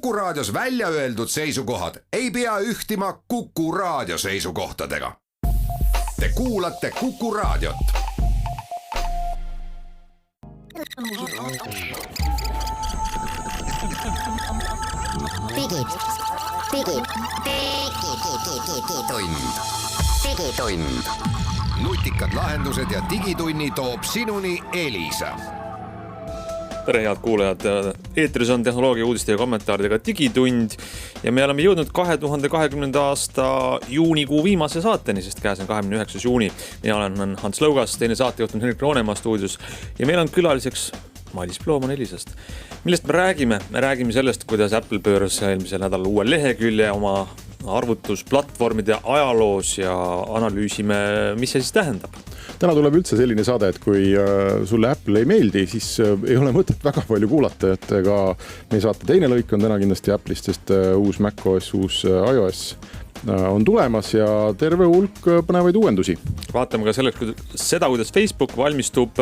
Kuku Raadios välja öeldud seisukohad ei pea ühtima Kuku Raadio seisukohtadega. Te kuulate Kuku Raadiot. Digitund. Nutikad lahendused ja digitunni toob sinuni Elisa. Tere head kuulajad, eetris on tehnoloogia uudiste ja kommentaaridega Digitund ja me oleme jõudnud 2020. aasta juunikuu viimase saateni, sest käes on 29. juuni. Mina olen Hans Lõugas, teine saatejuht on Henrik Roonemaa stuudios ja meil on külaliseks Mailis Plooman Elisast. Millest me räägime? Me räägime sellest, kuidas Apple pööras eelmisel nädalal uue lehekülje oma arvutusplatvormide ajaloos ja analüüsime, mis see siis tähendab. Täna tuleb üldse selline saade, et kui sulle Apple ei meeldi, siis ei ole mõtet väga palju kuulata, et ka meie saate teine lõik on täna kindlasti Apple'ist, sest uus macOS, uus iOS on tulemas ja terve hulk põnevaid uuendusi. Vaatame ka seda, kuidas Facebook valmistub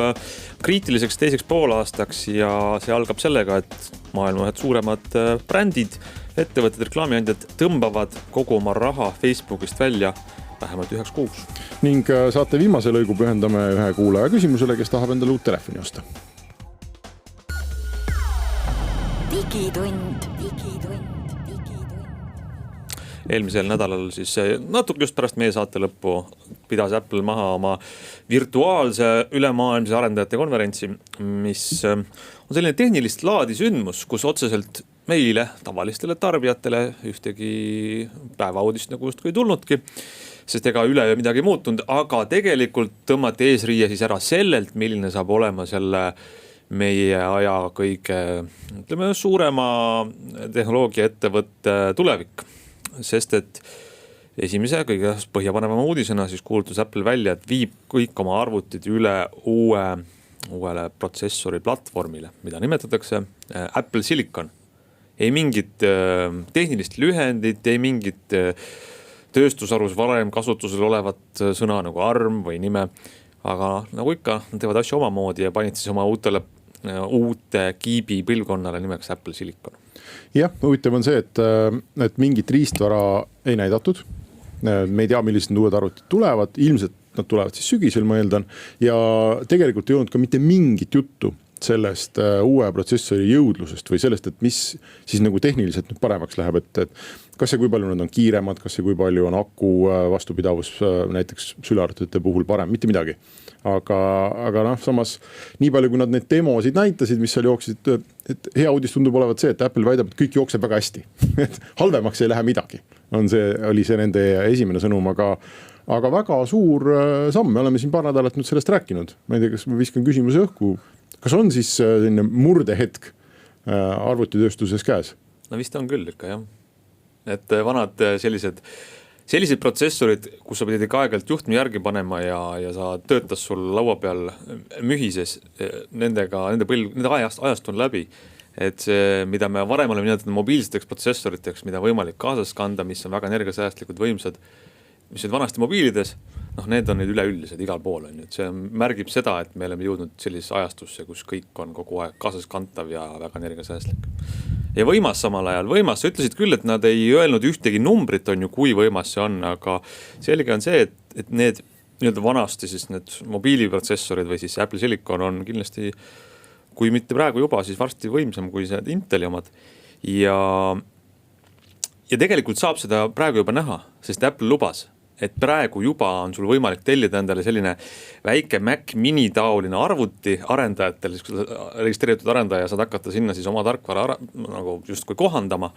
kriitiliseks teiseks poolaastaks ja see algab sellega, et maailma ühed suuremad brändid, ettevõtted, reklaamiandjad tõmbavad kogu oma raha Facebookist välja vähemalt 1 kuuks. Ning saate viimase lõigu pühendame ühe kuulaja küsimusele, kes tahab endale uut telefoni osta. Digitund. Eelmisel nädalal siis natuke just pärast meie saate lõppu pidas Apple maha oma virtuaalse ülemaailmse arendajate konverentsi, mis on selline tehnilist laadi sündmus, kus otseselt meile, tavalistele tarbijatele ühtegi päevauudist nagu justkui ei tulnudki, sest ega üle midagi muutunud, aga tegelikult tõmmati eesriie siis ära sellelt, milline saab olema selle meie aja kõige suurema tehnoloogiaettevõtte tulevik. Sest et esimese kõige põhjapanevama uudisena siis kuulutus Apple välja, et viib kõik oma arvutid üle uuele protsessori platvormile, mida nimetatakse Apple Silicon. Ei mingit tehnilist lühendit, ei mingit tööstusarus varem kasutusel olevat sõna nagu ARM või nime, aga nagu ikka, nad teevad asju omamoodi ja panid siis oma uute kiibi põlvkonnale nimeks Apple Silicon. Jah, huvitav on see, et mingit riistvara ei näidatud. Me ei tea, millised uued arvutid tulevad, ilmselt nad tulevad siis sügisel, ma eeldan, ja tegelikult ei olnud ka mitte mingit juttu sellest uue protsessori jõudlusest või sellest, et mis siis nagu tehniliselt nüüd paremaks läheb, et kas see kui palju nad on kiiremad, kas see kui palju on aku vastupidavus näiteks sülearvutite puhul parem, mitte midagi. Aga samas nii palju, kui nad neid demosid näitasid, mis seal jooksid, et hea uudis tundub olevat see, et Apple väidab, et kõik jookseb väga hästi. Et halvemaks ei lähe midagi. Oli see nende esimene sõnum, aga väga suur samm. Me oleme siin paar nädalat nüüd sellest rääkinud. Ma ei tea, kas ma viskan küsimuse õhku. Kas on siis selline murdehetk arvutitööstuses käes? No vist on küll ikka, jah. Et vanad sellised protsessorid, kus sa pidid aeg-ajalt juhtme järgi panema ja sa töötas sul laua peal mühises, nende ajast on läbi. Et see, mida me varem oleme nimetatud mobiilseteks protsessoriteks, mida võimalik kaasas kanda, mis on väga energiasäästlikud võimsad, mis on vanasti mobiilides, need on need üleüldised igal pool. See märgib seda, et me oleme jõudnud sellisesse ajastusse, kus kõik on kogu aeg kaasas kantav ja väga energiasäästlik. Ja võimas samal ajal. Võimas, sa ütlesid küll, et nad ei öelnud ühtegi numbrit, on ju, kui võimas see on, aga selge on see, et need vanasti siis need mobiiliprotsessorid või siis Apple Silicon on kindlasti, kui mitte praegu juba, siis varsti võimsam kui see Inteli omad. Ja tegelikult saab seda praegu juba näha, sest Apple lubas, et praegu juba on sul võimalik tellida endale selline väike Mac mini taoline arvuti arendajatel, registreeritud arendaja, saad hakata sinna siis oma tarkvara nagu justkui kohandama,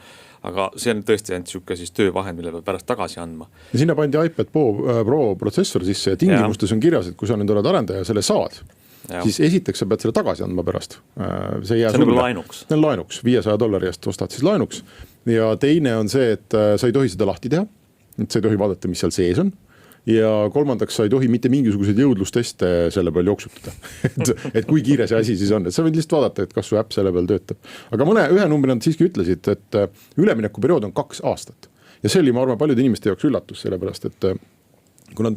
aga see on tõesti ainult siuke siis töövahend, mille peab pärast tagasi andma. Ja sinna pandi iPad Pro protsessor sisse ja tingimustes on kirjas, et kui sa nüüd oled arendaja selle saad, siis esiteks sa pead selle tagasi andma pärast. See on nagu lainuks. See on lainuks, $500 eest ostad siis lainuks. Ja teine on see, et sa ei tohi seda lahti teha, et sa ei tohi vaadata, mis seal sees on. Ja kolmandaks, sa ei tohi mitte mingisuguseid jõudlusteste selle peal jooksutada. et kui kiire see asi siis on. Et sa võid lihtsalt vaadata, et kas su äpp selle peal töötab. Aga ühe numbri nad siiski ütlesid, et üleminekuperiood on 2 aastat. Ja see oli, ma arvan, paljude inimeste jaoks üllatus, sellepärast, et kuna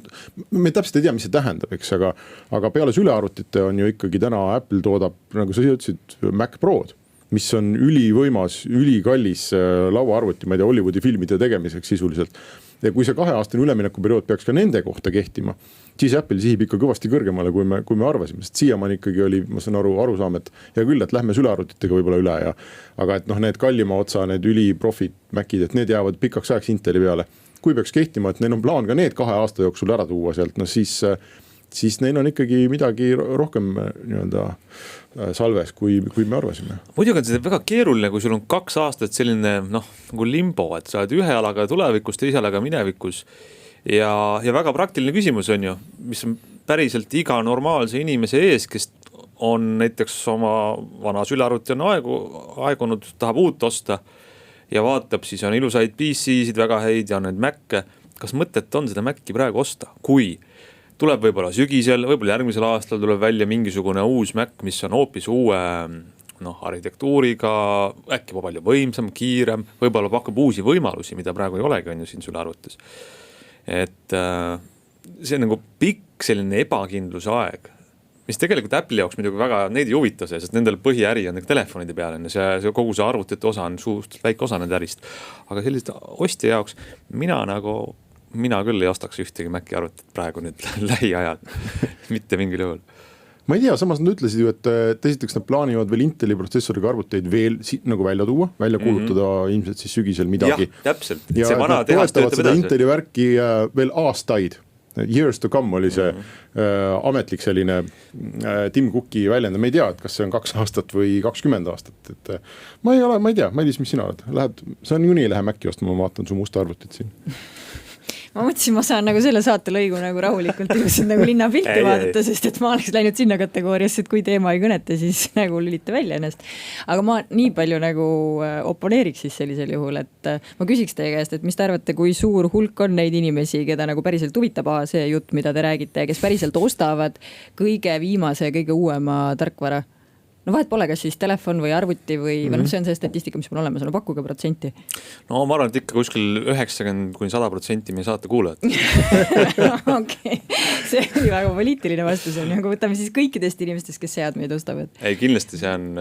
me täpselt ei tea, mis see tähendab, eks, aga peale sülearvutite on ju ikkagi täna Apple toodab, nagu sa ütlesid, Mac Prod, mis on ülivõimas, ülikallis lauaarvuti, ma ei tea, Hollywoodi filmide tegemiseks sisuliselt. Ja kui see 2 aastane üleminekuperiood peaks ka nende kohta kehtima, siis Apple sihib ikka kõvasti kõrgemale, kui me arvasime, sest siiamaani ikkagi oli, ma saan arusaam, et hea küll, et lähme sülearvutitega võib-olla üle aga et need kallima otsa, need üliprofid Macid, et need jäävad pikaks ajaks Inteli peale. Kui peaks kehtima, et neil on plaan ka need 2 aasta jooksul ära tuua sealt, siis neil on ikkagi midagi rohkem salves, kui me arvasime. Muidugi on see väga keeruline, kui sul on 2 aastat selline nagu limbo, et sa oled ühe jalaga tulevikus, teise jalaga minevikus ja väga praktiline küsimus on ju, mis on päriselt iga normaalse inimese ees, kes on näiteks oma vana sülearvuti on aegunud, tahab uut osta ja vaatab, siis on ilusaid PC-sid väga häid ja on need Mac'e. Kas mõtet on seda Mac'i praegu osta? Kui tuleb võib-olla sügisel, võib-olla järgmisel aastal tuleb välja mingisugune uus Mac, mis on hoopis uue arhitektuuriga, äkki palju võimsam, kiirem, võib-olla pakub uusi võimalusi, mida praegu ei olegi on ju siin sülearvutis. Et see on nagu pikk selline ebakindluse aeg, mis tegelikult Apple'i jaoks muidugi väga neid ei huvita see, sest nendel põhiäri on telefonide peal, see kogu see arvutite osa on suhteliselt väike osa nende ärist. Aga sellist ostja jaoks mina küll ei ostaks ühtegi Maci arvutit praegu nüüd lähiajal, mitte mingil juhul. Ma ei tea, samas nad ütlesid ju, et esiteks nad plaanivad veel Inteli protsessoriga arvuteid veel nagu välja tuua, välja kuulutada ilmselt siis sügisel midagi. Jah, täpselt. Ja see vana tehas töötab edasi. Inteli värki veel aastaid. Years to come oli see ametlik selline Tim Cooki väljend. Me ei tea, et kas see on 2 aastat või 20 aastat. Et ma ei tea, Madis, mis sina oled? See on juni lähe Maci ostma, ma vaatan su musta arvutit siin. Ma mõtlesin, ma saan nagu selle saate lõigu nagu rahulikult ilusalt nagu linnapilti vaadata, sest et ma oleks läinud sinna kategooriasse, et kui teema ei kõneta, siis nagu lülita välja ennast. Aga ma nii palju nagu oponeeriks siis sellisel juhul, et ma küsiks teie käest, et mis te arvate, kui suur hulk on neid inimesi, keda nagu päriselt huvitab see jutt, mida te räägite, kes päriselt ostavad kõige viimase, kõige uuema tarkvara? No vahet pole, kas siis telefon või arvuti või see on see statistika, mis mul olemas on, pakkuge protsenti. No ma arvan, et ikka kuskil 90-100% meie saate kuulajad. Okei, see oli väga poliitiline vastus on, aga võtame siis kõikidest inimestest, kes seadmeid ostavad. Ei, kindlasti see on,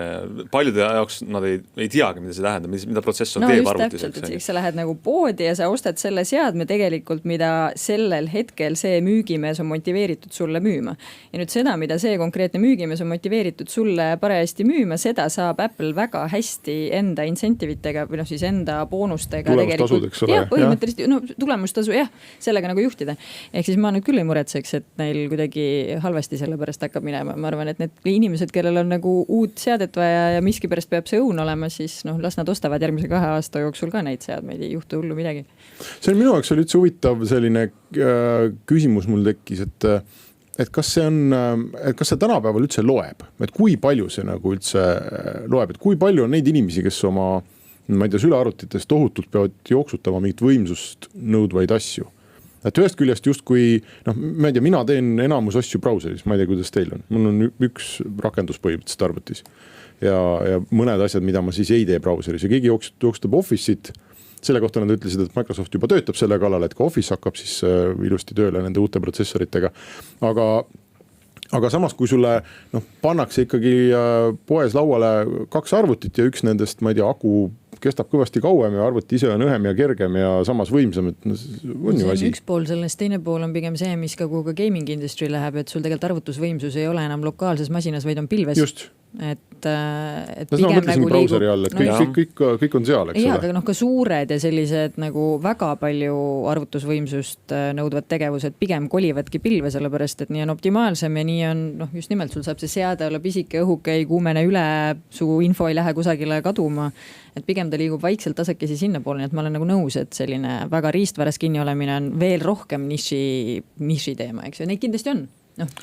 paljude jaoks nad ei teagi, mida see tähendab, mida protsessor teeb arvutis. Täpselt, sa lähed nagu poodi ja sa ostad selle seadme tegelikult, mida sellel hetkel see müügimees on motiveeritud sulle müüma. Ja nüüd seda, mida see konkreetne müügimees on motiveeritud sulle hästi müüma, seda saab Apple väga hästi enda incentivitega või siis enda boonustega tulemustasud, eks ole. Jah, põhimõtteliselt tulemustasu, sellega nagu juhtida. Ehk siis ma nüüd küll ei muretseks, et neil kuidagi halvasti selle pärast hakkab minema. Ma arvan, et need inimesed, kellel on nagu uut seadet vaja ja miski pärast peab see õun olema, siis las nad ostavad järgmise 2 aasta jooksul ka neid seadmeid, ei juhtu hullu midagi. See on minu jaoks oli üldse huvitav selline küsimus mul tekkis, et kas see tänapäeval üldse loeb, et kui palju see nagu üldse loeb, et kui palju on neid inimesi, kes oma, ma ei tea, sülearvutites tohutult peavad jooksutama mingit võimsust nõudvaid asju. Et ühest küljest justkui, ma ei tea, mina teen enamus asju brauseris, ma ei tea, kuidas teil on. Mul on üks rakendus põhimõtteliselt arvutis ja mõned asjad, mida ma siis ei tee brauseris ja keegi jooksutab Office'it. Selle kohta nad ütlesid, et Microsoft juba töötab selle kallal, et ka Office hakkab siis ilusti tööle nende uute protsessoritega. Aga samas, kui sulle pannakse ikkagi poes lauale 2 arvutit ja üks nendest, ma ei tea, aku kestab kõvasti kauem ja arvuti ise on õhem ja kergem ja samas võimsam, et on ju asi. Üks pool sellest, teine pool on pigem see, mis ka kuhu ka gaming industry läheb, et sul tegelikult arvutusvõimsus ei ole enam lokaalses masinas, vaid on pilves. Just. Et ma mõtlesin brauseri all, et kõik on seal, eks ole. Aga ka suured ja sellised nagu väga palju arvutusvõimsust nõudvad tegevused pigem kolivadki pilve, sellepärast, et nii on optimaalsem ja nii on, just nimelt sul saab see seade olla pisike, õhuke, ei kuumene üle, su info ei lähe kusagile kaduma, et pigem ta liigub vaikselt tasakesi sinna poole, nii et ma olen nagu nõus, et selline väga riistvaras kinni olemine on veel rohkem niši teema, eks ju, neid kindlasti on.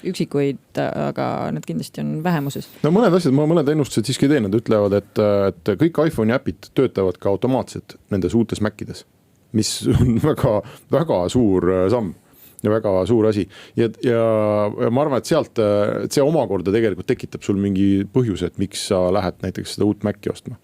Üksikuid, aga nad kindlasti on vähemuses. Mõned asjad, mõned ennustused siiski teen, nad ütlevad, et kõik iPhone'i äpid töötavad ka automaatselt nendes uutes Macides, mis on väga, väga suur samm ja väga suur asi. Ja ma arvan, et sealt, et see omakorda tegelikult tekitab sul mingi põhjus, et miks sa lähed näiteks seda uut Maci ostma.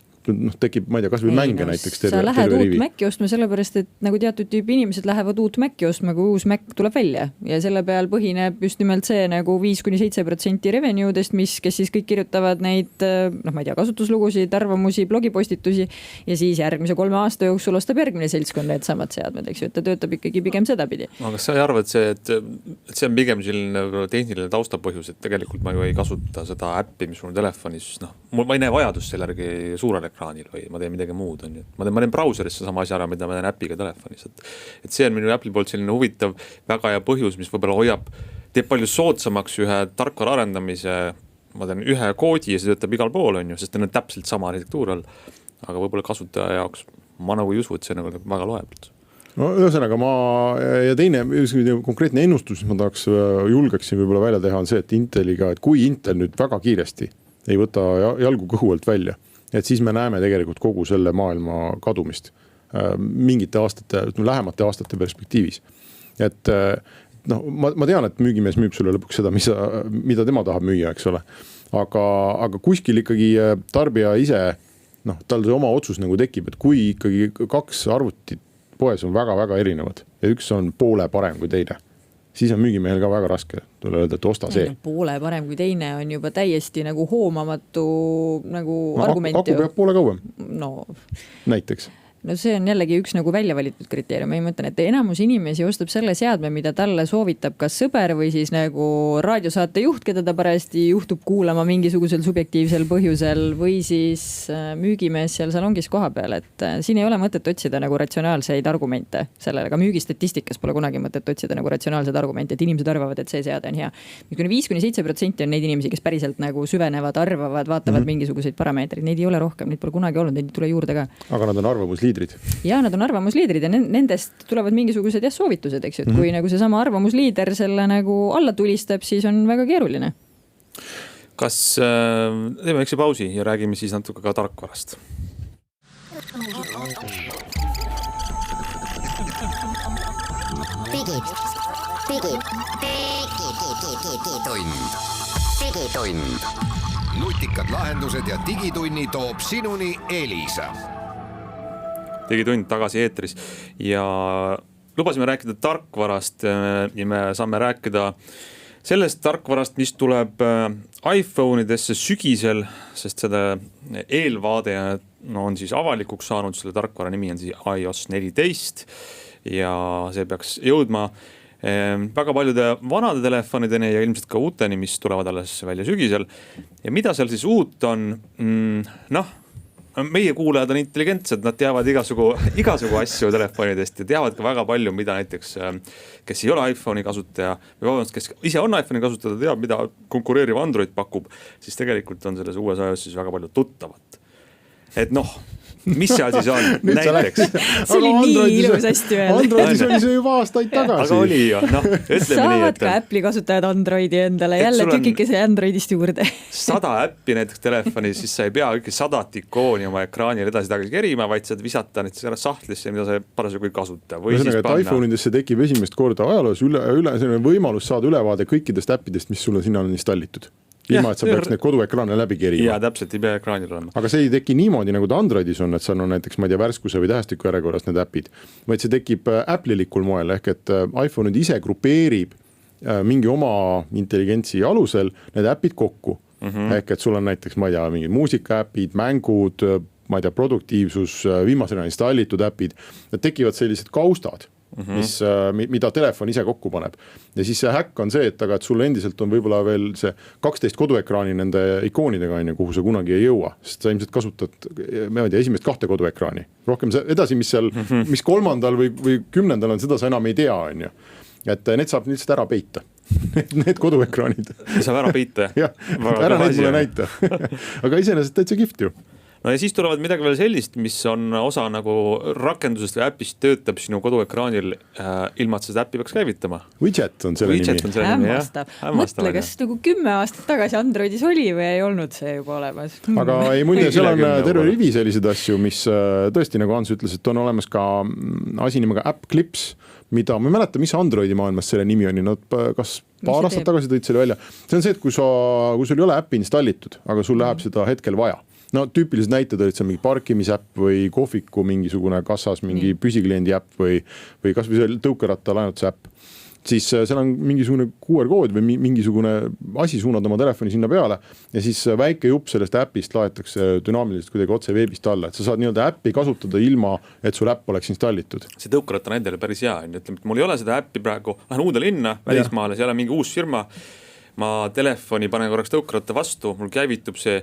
tekib, ma ei tea, kas või mänge näiteks sa lähed uut Maci ostma sellepärast, et nagu teatud tüüpi inimesed lähevad uut Maci ostma, kui uus Mac tuleb välja ja selle peal põhineb just nimelt see nagu 5-7% revenue'dest, kes siis kõik kirjutavad neid, ma ei tea, kasutuslugusid, arvamusi, blogipostitusi ja siis järgmise 3 aasta jooksul ostab järgmine seltskond need samad seadmed, eks ju, et ta töötab ikkagi pigem sedapidi. Aga kas sa ei arva, et see on pigem selline tehniline taustapõhjus, et tegelikult ma ju ei kasuta seda äppi, mis mul telefonis, ma ei näe vajadust selle järgi suurel ekraanil või ma teen midagi muud, on ju. Ma teen brauserisse sama asja ära, mida ma teen äpiga telefonis. Et see on minu Apple'i poolt selline huvitav väga hea põhjus, mis võib-olla teeb palju soodsamaks ühe tarkvara arendamise, ma teen ühe koodi ja see töötab igal pool, on ju, sest on täpselt sama arhitektuur all. Aga võib-olla kasutaja jaoks ma nagu ei usu, et see nagu väga loeb. No ühesõnaga ja teine konkreetne ennustus, mis ma julgeksin võib-olla välja teha, on see, et Inteliga, et kui Intel nüüd väga kiiresti ei võta jalgu kõhu alt välja, et siis me näeme tegelikult kogu selle maailma kadumist mingite aastate, lähemate aastate perspektiivis. Et ma tean, et müügimees müüb sulle lõpuks seda, mida tema tahab müüa, eks ole. Aga kuskil ikkagi tarbija ise, tal see oma otsus nagu tekib, et kui ikkagi 2 arvutit poes on väga-väga erinevad ja üks on poole parem kui teine, siis on müügimehel ka väga raske tule öelda, et osta see. Poole parem kui teine on juba täiesti nagu hoomamatu nagu argument. Aku peab poole kauem. No. Näiteks. No see on jällegi üks nagu välja valitud kriteerium. Ma mõtlen, et enamus inimesi ostab selle seadme, mida talle soovitab kas sõber või siis nagu raadiosaate juht, keda ta parajasti juhtub kuulama mingisugusel subjektiivsel põhjusel või siis müügimees seal salongis koha peal. Et siin ei ole mõtet otsida nagu ratsionaalseid argumente sellele, aga müügistatistikas pole kunagi mõtet otsida nagu ratsionaalseid argumente, et inimesed arvavad, et see seade on hea. 5-7% on neid inimesi, kes päriselt nagu süvenevad, arvavad, vaatavad mingisuguseid parameetreid. Neid ei ole rohkem, neid pole kunagi olnud, neid tule juurde ka. Aga nad on arvamusliidrid. Ja nad on arvamusliidrid ja nendest tulevad mingisugused soovitused, eks ju, et kui nagu see sama arvamusliider selle nagu alla tulistab, siis on väga keeruline. Kas teeme üks pausi ja räägime siis natuke ka tarkvarast? Digitund. Nutikad lahendused ja digitunni toob sinuni Elisa. Digitund tagasi eetris ja lubasime rääkida tarkvarast ja me saame rääkida sellest tarkvarast, mis tuleb iPhone'idesse sügisel, sest seda eelvaade on siis avalikuks saanud, selle tarkvara nimi on siis iOS 14 ja see peaks jõudma väga paljude vanade telefonideni ja ilmselt ka uuteni, mis tulevad alles välja sügisel. Ja mida seal siis uut on? Meie kuulajad on intelligentsed, nad teavad igasugu asju telefonidest ja teavad ka väga palju, mida näiteks, kes ei ole iPhone'i kasutaja või vabandust, kes ise on iPhone'i kasutada, teab, mida konkureeriv Android pakub, siis tegelikult on selles uues iOS siis väga palju tuttavat. Et mis seal siis on? Näiteks. See oli nii ilus hästi öelda. Androidis oli see juba aastaid tagasi. Aga oli ju, ütleme saavad nii, et ka Apple'i kasutajad Androidi endale jälle tükikese Androidist juurde. 100 äppi näiteks telefonis, siis sa ei pea kõik 100 ikooni oma ekraanil edasi-tagasi kerima, vaid saad visata näiteks ära sahtlisse, mida sa parasjagu ei kasuta. Või siis panna. iPhone'idesse tekib esimest korda ajaloos üle võimalus saada ülevaade kõikidest äppidest, mis sulle sinna on installitud. Ilma, et sa peaks need koduekraane läbi kerima. Ja täpselt, ei pea ekraanil olema. Aga see ei teki niimoodi, nagu ta Androidis on, et seal on näiteks, ma ei tea, värskuse või tähestiku järjekorras need äpid, vaid see tekib Apple'ilikul moel, ehk et iPhone nüüd ise grupeerib mingi oma intelligentsi alusel need äpid kokku. Ehk et sul on näiteks, ma ei tea, mingid muusikaäpid, mängud, ma ei tea, produktiivsus, viimasena installitud äpid, need tekivad sellised kaustad. Mida telefon ise kokku paneb. Ja siis see häkk on see, et sul endiselt on võib-olla veel see 12 koduekraani nende ikoonidega, kuhu sa kunagi ei jõua, sest sa ilmselt kasutad, ma ei tea, esimest 2 koduekraani. Rohkem edasi, mis seal, mis 3. või 10. on, seda sa enam ei tea, on ju. Et need saab lihtsalt ära peita. Need koduekraanid. Saab ära peita? Jah, ära neid mulle näita. Aga iseenesest täitsa kihvt ju. No ja siis tulevad midagi veel sellist, mis on osa nagu rakendusest või äpist töötab sinu koduekraanil ilma, et seda äppi peaks käivitama. Widget on selle nimi. Hämmastav. Mõtle, kas nagu 10 aastat tagasi Androidis oli või ei olnud see juba olemas? Aga ei muide, seal on terve rivi sellised asju, mis tõesti, nagu Hans ütles, et on olemas ka asi nimega App Clips, mida ma ei mäleta, mis Androidi maailmas selle nimi on, kas paar aastat tagasi tõid selle välja. See on see, et kui sul ei ole äppi installitud, aga sul läheb seda hetkel vaja. no tüüpilised näited olid seal mingi parkimisäpp või kohviku mingisugune kassas mingi püsikliendi äpp või kas või see tõukeratta laenutuse äpp. Siis seal on mingisugune QR-kood või mingisugune asi suunad oma telefoni sinna peale ja siis väike jupp sellest äpist laetakse dünaamiliselt kuidagi otse veebist alla, et sa saad nii-öelda äppi kasutada ilma, et sul äpp oleks installitud. See tõukeratta näidele päris hea, ütleme, et mul ei ole seda äppi praegu, lähen uude linna, välismaale, seal on mingi uus firma, ma telefoni panen korraks tõukeratta vastu, mul käivitub see,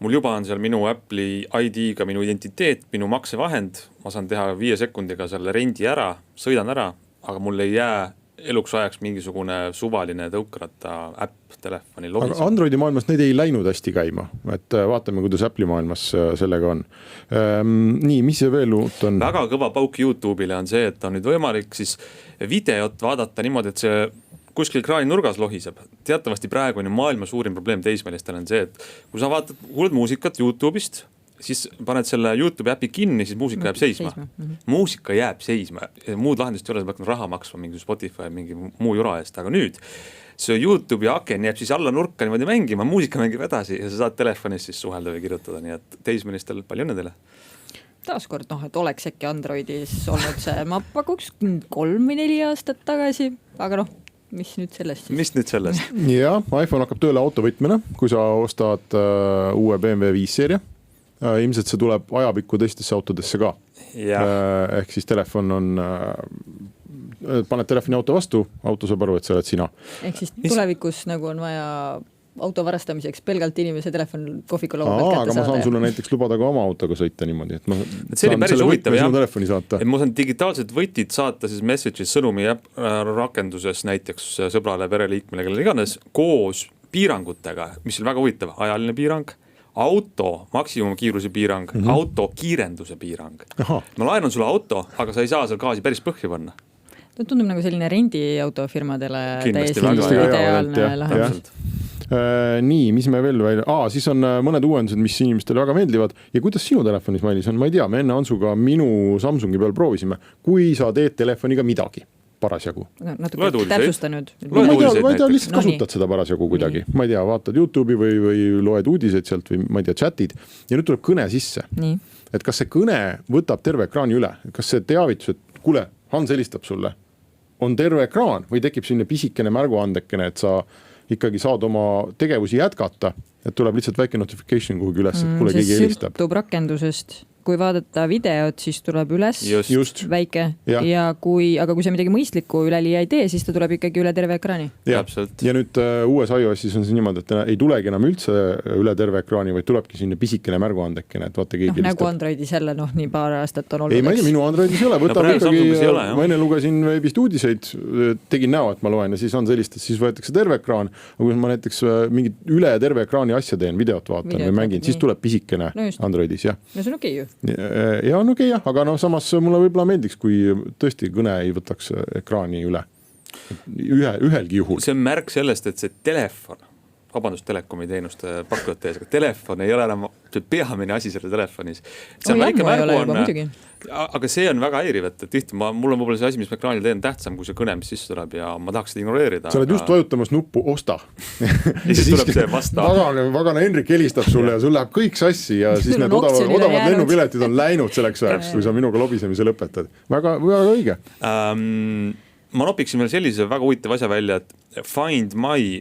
mul juba on seal minu Apple'i ID-ga minu identiteet, minu maksevahend, ma saan teha 5 sekundiga selle rendi ära, sõidan ära, aga mul ei jää eluks ajaks mingisugune suvaline tõukeratta äpp telefoni lobis. Aga Androidi maailmas need ei läinud hästi käima, et vaatame, kuidas Apple'i maailmas sellega on. Nii, mis see veel uut on? Väga kõva pauk YouTube'ile on see, et on nüüd võimalik siis videot vaadata niimoodi, et see kuskil ekraani nurgas lohiseb. Teatavasti praegu on maailma suurim probleem teismelistel on see, et kui sa kuulad muusikat YouTube'ist, siis paned selle YouTube äpi kinni, siis muusika jääb seisma. Muusika jääb seisma, muud lahendust ei ole, sa pead raha maksma mingi Spotify, mingi muu jura eest, aga nüüd see YouTube'i aken jääb siis alla nurka niimoodi mängima, muusika mängib edasi ja sa saad telefonis siis suhelda või kirjutada, nii et teismelistel palju õnne teile. Taaskord, et oleks äkki Androidis olnud see, ma pakuks 3 või 4 aastat tagasi, aga mis nüüd sellest siis? Mis nüüd sellest? Ja, iPhone hakkab tööle autovõtmena, kui sa ostad uue BMW 5 seeria. Ilmselt see tuleb ajapikku teistesse autodesse ka. Ehk siis telefon on, paned telefoni auto vastu, auto saab aru, et see oled sina. Ehk siis tulevikus nagu on vaja auto varastamiseks pelgalt inimese telefon kohviku laua pealt kätte saada. Aga ma saan sulle näiteks lubada ka oma autoga sõita niimoodi, et ma see oli päris huvitav, telefoni saata. Et ma saan digitaalsed võtid saata siis message'is sõnumi rakenduses näiteks sõbrale, pereliikmele, kellele iganes, koos piirangutega, mis on väga huvitav, ajaline piirang, auto maksimumkiiruse piirang, auto kiirenduse piirang. Ma laenan sulle auto, aga sa ei saa seal gaasi päris põhja panna. Tundub nagu selline rendiautofirmadele kindlasti täiesti ideaalne lahendus. Nii, mis me veel siis on mõned uuendused, mis inimestele väga meeldivad ja kuidas sinu telefonis, Mailis, on, ma ei tea, me enne Ansuga minu Samsungi peal proovisime, kui sa teed telefoniga midagi parasjagu. Natuke täpsustanud. Ma ei tea, lihtsalt kasutad seda parasjagu kuidagi. Ma ei tea, vaatad YouTube'i või loed uudiseid sealt või ma ei tea, chatid ja nüüd tuleb kõne sisse. Nii. Et kas see kõne võtab terve ekraani üle? Kas see teavitus, et kuule, Hans helistab sulle, on terve ekraan või tekib selline pisikene märguandekene, et sa ikkagi saad oma tegevusi jätkata, et tuleb lihtsalt väike notification kuhugi üles, et kuule keegi helistab. See sõltub rakendusest. Kui vaadata videot, siis tuleb üles Just. väike aga kui sa midagi mõistlikku üleliia ei tee, siis ta tuleb ikkagi üle terve ekraani. Ja nüüd uues iOSis on see niimoodi, et ei tulegi enam üldse üle terve ekraani, vaid tulebki sinna pisikene märguandekene, et vaata keegi nagu Androidis jälle, nii paar aastat on olnud. Ei, ma ei tea, minu Androidis ei ole, võtab ikkagi, ma enne lugesin veebist uudiseid, tegin näo, et ma loen ja siis on sellist, et siis võetakse terve ekraan, aga kui ma näiteks mingit üle terve ekraani asja teen, videot vaatan või mängin, siis tuleb pisikene Androidis, jah. No see on okei ju. Ja on okei, aga samas mulle võib-olla meeldiks, kui tõesti kõne ei võtaks ekraani üle ühelgi juhul. See on märk sellest, et see telefon, telekomi teenuste pakkujate ees, aga telefon ei ole enam peamine asi selle telefonis. See on väike märgu on, aga see on väga häiriv, et tihti mul on võib-olla see asi, mis ma ekraanil teen tähtsam, kui see kõne, mis sisse tuleb ja ma tahaks seda ignoreerida. Sa oled just vajutamas nuppu osta. Ja siis tuleb see vasta. Vagana Henrik helistab sulle ja sul läheb kõik sassi ja siis need odavad lennupiletid on läinud selleks ajaks, kui sa minuga lobisemise lõpetad. Väga õige. Ma nopiksin veel sellise väga huvitav asja välja, et Find My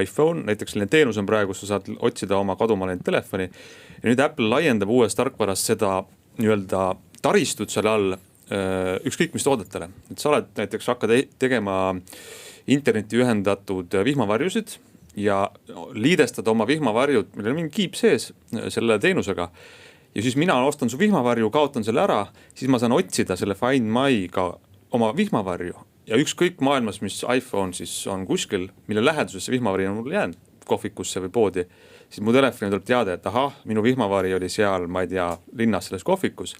iPhone, näiteks selline teenus on praegu, kus sa saad otsida oma kaduma läinud telefoni ja nüüd Apple laiendab uues tarkvaras seda nii-öelda taristut selle all ükskõik mis toodetele. Et sa oled näiteks hakkad tegema interneti ühendatud vihmavarjusid ja liidestad oma vihmavarjud, millel on mingi kiip sees selle teenusega ja siis mina ostan su vihmavarju, kaotan selle ära, siis ma saan otsida selle Find My'ga oma vihmavarju ja ükskõik maailmas, mis iPhone siis on kuskil, mille lähedusesse vihmavari on mul jäänud kohvikusse või poodi, siis mu telefoni tuleb teada, et minu vihmavari oli seal, ma ei tea, linnas selles kohvikus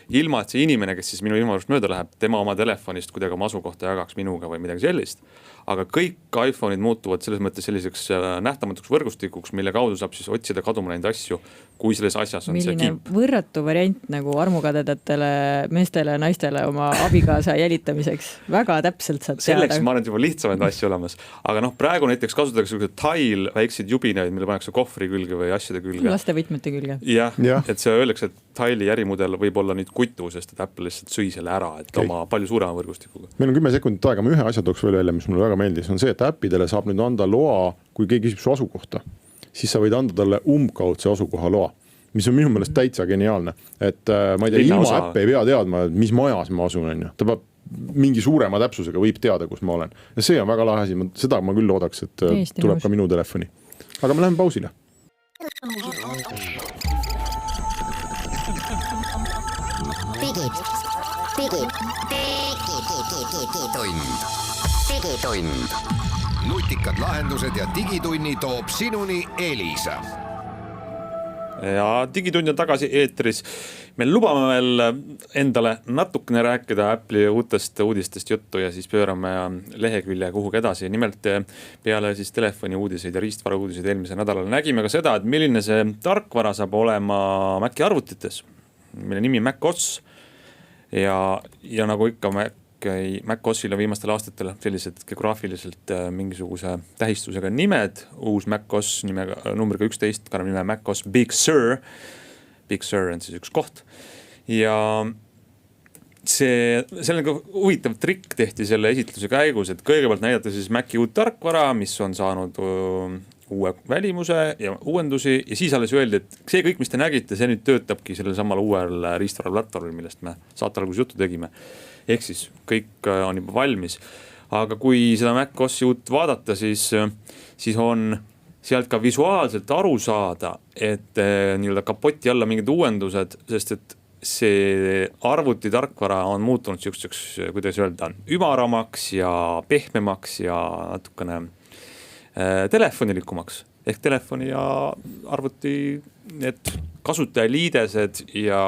ilma et see inimene, kes siis minu ilmavalust mööda läheb, tema oma telefonist kuidagi oma asukohta jagaks minuga või midagi sellist. Aga kõik iPhone'id muutuvad selles mõttes selliseks nähtamatuks võrgustikuks, mille kaudu saab siis otsida kaduma läinud asju, kui selles asjas on milline see kiip. võrratu variant nagu armukadedatele meestele ja naistele oma abikaasa jälitamiseks. Väga täpselt saad selleks teada. ma olen juba lihtsamaid asju olemas. Aga noh, praegu näiteks kasutatakse tile väikseid jubinaid, mille pannakse kohvri külge või asjade külge. Laste võtmete külge. Jah, et see öeldakse, et tile'i ärimudel võib olla nüüd kutu, sest et Apple lihtsalt sõi selle ära, et oma palju suurema võrgustikuga. Meil on 10 sekundit aega, ma ühe asja tooks veel välja, mis mulle väga meeldis, on see, et äppidele saab nüüd anda loa, kui keegi küsib su asukohta, siis sa võid anda talle umbkaudse asukoha loa, mis on minu meelest täitsa geniaalne. Et ma ei tea, ilma äppe ei pea teadma, mis majas ma asun, on ju. Ta peab mingi suurema täpsusega võib teada, kus ma olen. Ja see on väga lahe asi, seda ma küll oodaks, et Eesti tuleb nõus. ka minu telefoni. Aga me läheme pausile. Digitund. Nutikad lahendused ja digitunni toob sinuni Elisa. Ja digitund on tagasi eetris. Me lubame veel endale natukene rääkida Apple'i uutest uudistest juttu ja siis pöörame lehekülje kuhugi edasi. Nimelt peale siis telefoni uudiseid ja riistvara uudiseid eelmisel nädalal nägime ka seda, et milline see tarkvara saab olema Maci arvutites, mille nimi macOS. Ja nagu ikka macOSil on viimastel aastatel sellised geograafiliselt mingisuguse tähistusega nimed. Uus macOS nimega, numbriga 11 kannab nime macOS Big Sur. Big Sur on siis üks koht. Ja sellega huvitav trikk tehti selle esitluse käigus, et kõigepealt näidata siis Maci uut tarkvara, mis on saanud uue välimuse ja uuendusi ja siis alles öeldi, et see kõik, mis te nägite, see nüüd töötabki sellel samal uuel riistvara platvormil, millest me saate alguses juttu tegime. Ehk siis kõik on juba valmis. Aga kui seda macOSi uut vaadata, siis on sealt ka visuaalselt aru saada, et nii-öelda kapoti alla mingid uuendused, sest et see arvuti tarkvara on muutunud siukseks, kuidas öelda, ümaramaks ja pehmemaks ja natukene telefonilikumaks. Ehk telefoni ja arvuti need kasutajaliidesed ja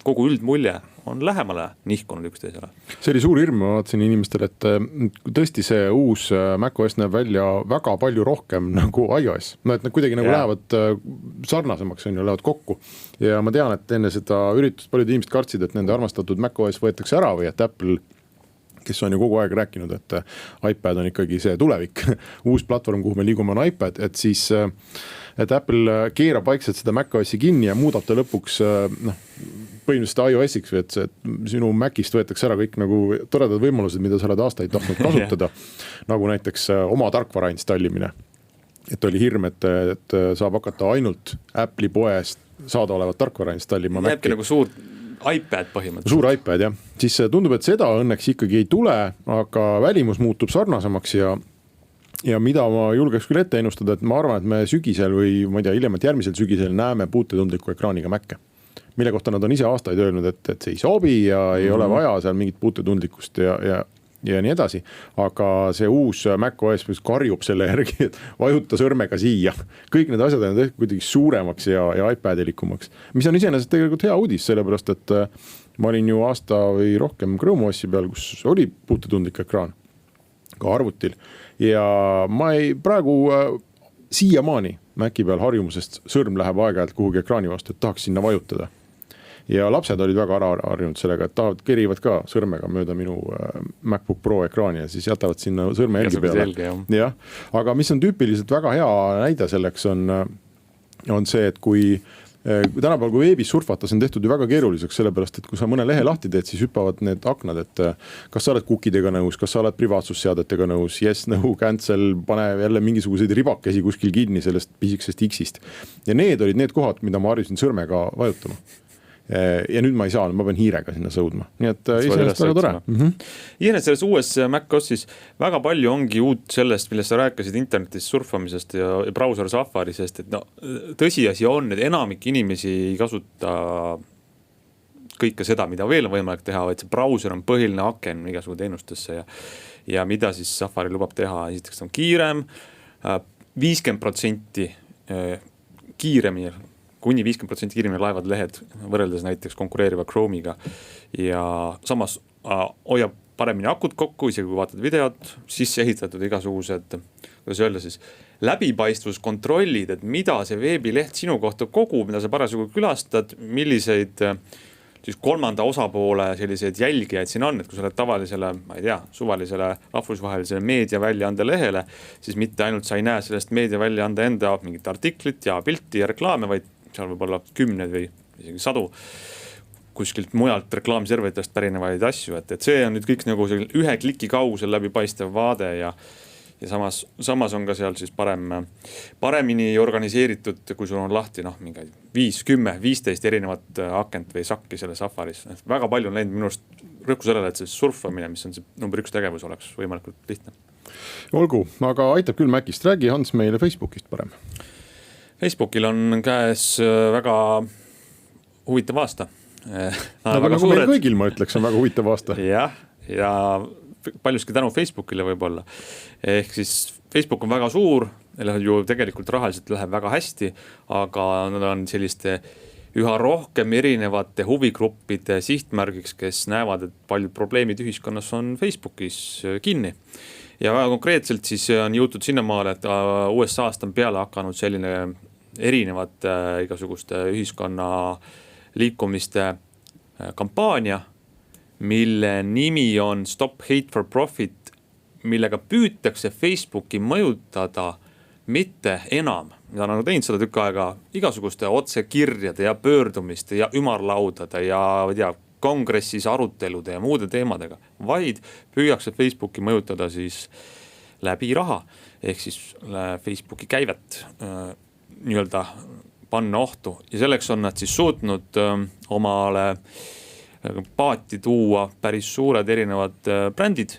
kogu üldmulje on lähemale nihkunud üksteisele. See oli suur hirm, ma vaatasin inimestele, et tõesti see uus macOS näeb välja väga palju rohkem nagu iOS. No, et nad kuidagi nagu lähevad sarnasemaks, on ju, lähevad kokku. Ja ma tean, et enne seda üritust paljud inimesed kartsid, et nende armastatud macOS võetakse ära või et Apple, kes on ju kogu aeg rääkinud, et iPad on ikkagi see tulevik. Uus platvorm, kuhu me liigume on iPad, et siis et Apple keerab vaikselt seda macOSi kinni ja muudab ta lõpuks põhimõtteliselt iOS-iks või et sinu Macist võetakse ära kõik nagu toredad võimalused, mida sa oled aastaid tahtnud kasutada. Nagu näiteks oma tarkvara installimine. Et oli hirm, et saab hakata ainult Apple'i poest saada olevat tarkvara installima. Jääbki nagu suur iPad põhimõtteliselt. Suur iPad, jah. Siis tundub, et seda õnneks ikkagi ei tule, aga välimus muutub sarnasemaks ja mida ma julgeks küll ette ennustada, et ma arvan, et me sügisel või ma ei tea, hiljemalt järgmisel sügisel näeme puutetundliku ekraaniga Mac'e, mille kohta nad on ise aastaid öelnud, et see ei sobi ja ei ole vaja seal mingit puutetundlikkust ja nii edasi. Aga see uus macOS karjub selle järgi, et vajuta sõrmega siia. Kõik need asjad on kuidagi suuremaks ja iPadilikumaks, mis on iseenesest tegelikult hea uudis, sellepärast et ma olin ju aasta või rohkem Chrome OS-i peal, kus oli puutetundlik ekraan ka arvutil ja ma ei praegu siiamaani Maci peal harjumusest sõrm läheb aeg-ajalt kuhugi ekraani vastu, et tahaks sinna vajutada. Ja lapsed olid väga harjunud sellega, et kerivad ka sõrmega mööda minu MacBook Pro ekraani ja siis jätavad sinna sõrme jälgi peale. Ja, aga mis on tüüpiliselt väga hea näide selleks on see, et kui tänapäeval, kui veebis surfata, see on tehtud ju väga keeruliseks, sellepärast, et kui sa mõne lehe lahti teed, siis hüppavad need aknad, et kas sa oled cookidega nõus, kas sa oled privaatsusseadetega nõus, yes, no, cancel, pane jälle mingisuguseid ribakesi kuskil kinni sellest pisikesest X-ist. Ja need olid need kohad, mida ma harjusin sõrmega vajutama. Ja nüüd ma ei saa, ma pean hiirega sinna sõudma. Nii et iseenesest väga tore. Iseenesest selles uues macOSis väga palju ongi uut sellest, millest sa rääkisid internetis surfamisest ja browser Safari, sest et tõsiasi on, et enamik inimesi ei kasuta kõike seda, mida veel on võimalik teha, vaid see browser on põhiline aken igasugu teenustesse ja mida siis Safari lubab teha. Esiteks on kiirem, 50% kiiremini kuni 50% kiiremini laevad lehed võrreldes näiteks konkureeriva Chrome'iga ja samas hoiab paremini akut kokku, isegi kui vaatad videot, sisse ehitatud igasugused, kuidas öelda siis, läbipaistvuskontrollid, et mida see veebileht sinu kohta kogub, mida sa parasjagu külastad, milliseid siis kolmanda osapoole selliseid jälgijaid siin on, et kui sa oled tavalisele, ma ei tea, suvalisele rahvusvahelisele meediaväljaande lehele, siis mitte ainult sa ei näe sellest meediaväljaande enda mingit artiklit ja pilti ja reklaame, vaid seal võib olla 10 või isegi 100 kuskilt mujalt reklaamserveritest pärinevaid asju, et see on nüüd kõik nagu ühe kliki kaugusel läbipaistev vaade ja samas on ka seal siis paremini organiseeritud, kui sul on lahti mingi 5, 10, 15 erinevat akent või sakki selle Safaris. Väga palju on läinud minust rõhku sellele, et see surfamine, mis on see number 1 tegevus, oleks võimalikult lihtne. Olgu, aga aitab küll Mäkist. Räägi Hans meile Facebookist parem. Facebookil on käes väga huvitav aasta. Nagu meil kõigil, ma ütleks, on väga huvitav aasta. Ja paljuski tänu Facebookile võib-olla. Ehk siis Facebook on väga suur, ju tegelikult rahaliselt läheb väga hästi, aga nad on selliste üha rohkem erinevate huvigruppide sihtmärgiks, kes näevad, et paljud probleemid ühiskonnas on Facebookis kinni. Ja väga konkreetselt siis on jõutud sinnamaale, et USA-st on peale hakanud selline erinevad igasuguste ühiskonna liikumiste kampaania, mille nimi on Stop Hate for Profit, millega püütakse Facebooki mõjutada mitte enam, mida on teinud seda tükk aega igasuguste otsekirjade ja pöördumiste ja ümarlaudade ja kongressis arutelude ja muude teemadega, vaid püüakse Facebooki mõjutada siis läbi raha, ehk siis Facebooki käivet nii-öelda panna ohtu ja selleks on nad siis suutnud omale paati tuua päris suured erinevad brändid,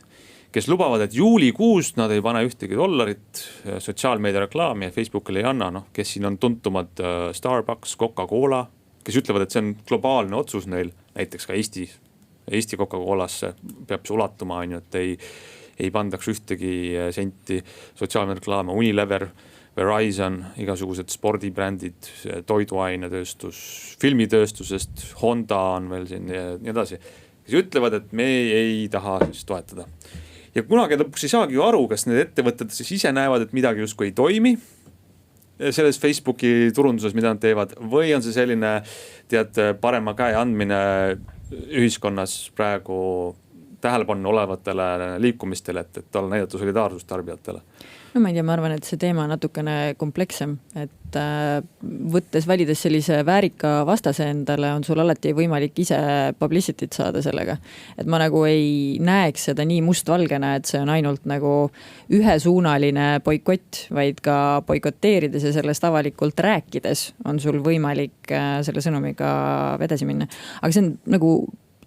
kes lubavad, et juulikuus nad ei pane ühtegi $1 sotsiaalmeedia reklaami ja Facebookile ei anna, kes siin on tuntumad Starbucks, Coca-Cola, kes ütlevad, et see on globaalne otsus neil, näiteks ka Eesti Coca-Colasse peab see ulatuma, et ei pandaks ühtegi senti sotsiaalmeedia reklaame, Unilever, Verizon, igasugused spordibrändid, toiduainetööstus, filmitööstusest, Honda on veel siin ja nii edasi, kes ütlevad, et me ei taha siis toetada. Ja kunagi lõpuks ei saagi ju aru, kas need ettevõtted siis ise näevad, et midagi justkui ei toimi selles Facebooki turunduses, mida nad teevad, või on see selline parema käe andmine ühiskonnas praegu tähelepanu olevatele liikumistele, et olla näidata solidaarsust tarbijatele? No ma ei tea, ma arvan, et see teema on natukene komplekssem, et valides sellise väärika vastase endale, on sul alati võimalik ise publicity't saada sellega. Et ma nagu ei näeks seda nii mustvalgena, et see on ainult nagu ühesuunaline boikott, vaid ka boikotteerides ja sellest avalikult rääkides on sul võimalik selle sõnumiga vedasi minna. Aga see on nagu